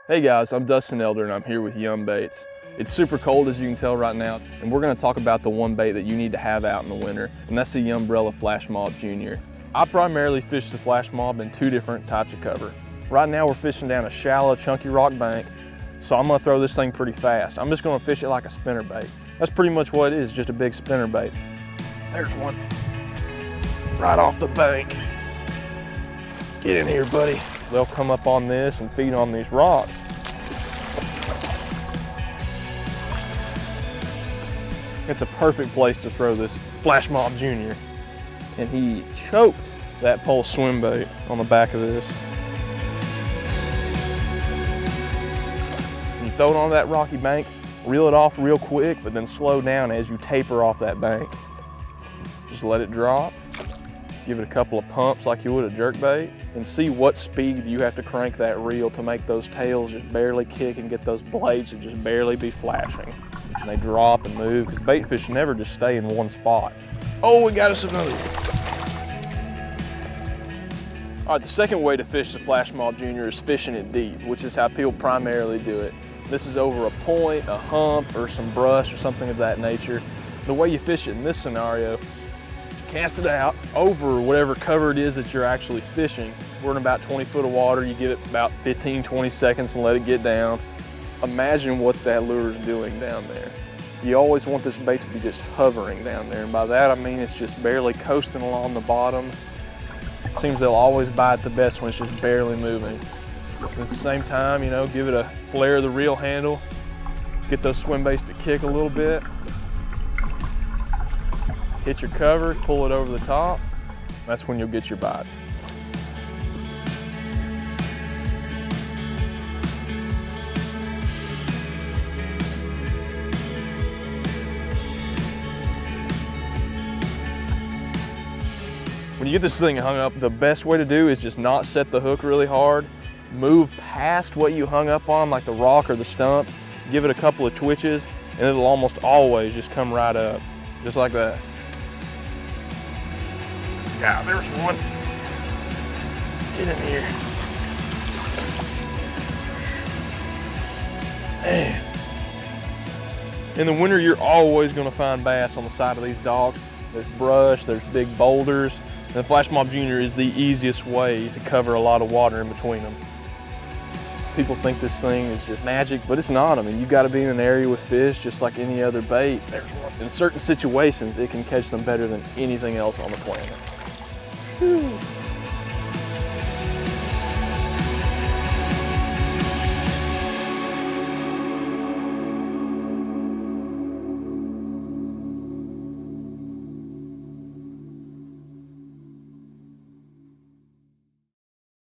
Hey guys, I'm Dustin Elder and I'm here with Yum Baits. It's super cold as you can tell right now, and we're gonna talk about the one bait that you need to have out in the winter, and that's the Yumbrella Flash Mob Jr. I primarily fish the Flash Mob in two different types of cover. Right now we're fishing down a shallow, chunky rock bank, so I'm gonna throw this thing pretty fast. I'm just gonna fish it like a spinner bait. That's pretty much what it is, just a big spinner bait. There's one right off the bank. Get in here, buddy. They'll come up on this and feed on these rocks. It's a perfect place to throw this Flash Mob Jr. And he choked that pole swim bait on the back of this. You throw it on that rocky bank, reel it off real quick, but then slow down as you taper off that bank. Just let it drop. Give it a couple of pumps like you would a jerk bait, and see what speed you have to crank that reel to make those tails just barely kick and get those blades to just barely be flashing. And they drop and move, because bait fish never just stay in one spot. Oh, we got us another one. All right, the second way to fish the Flash Mob Jr. is fishing it deep, which is how people primarily do it. This is over a point, a hump, or some brush or something of that nature. The way you fish it in this scenario, cast it out over whatever cover it is that you're actually fishing. We're in about 20 foot of water. You give it about 15, 20 seconds and let it get down. Imagine what that lure is doing down there. You always want this bait to be just hovering down there. And by that, I mean it's just barely coasting along the bottom. It seems they'll always bite the best when it's just barely moving. And at the same time, you know, give it a flare of the reel handle. Get those swim baits to kick a little bit. Hit your cover, pull it over the top. That's when you'll get your bites. When you get this thing hung up, the best way to do is just not set the hook really hard. Move past what you hung up on, like the rock or the stump. Give it a couple of twitches, and it'll almost always just come right up, just like that. Yeah, there's one. Get in here. Man. In the winter, you're always gonna find bass on the side of these docks. There's brush, there's big boulders. And the Flash Mob Jr. is the easiest way to cover a lot of water in between them. People think this thing is just magic, but it's not. I mean, you gotta be in an area with fish just like any other bait. There's one. In certain situations, it can catch them better than anything else on the planet.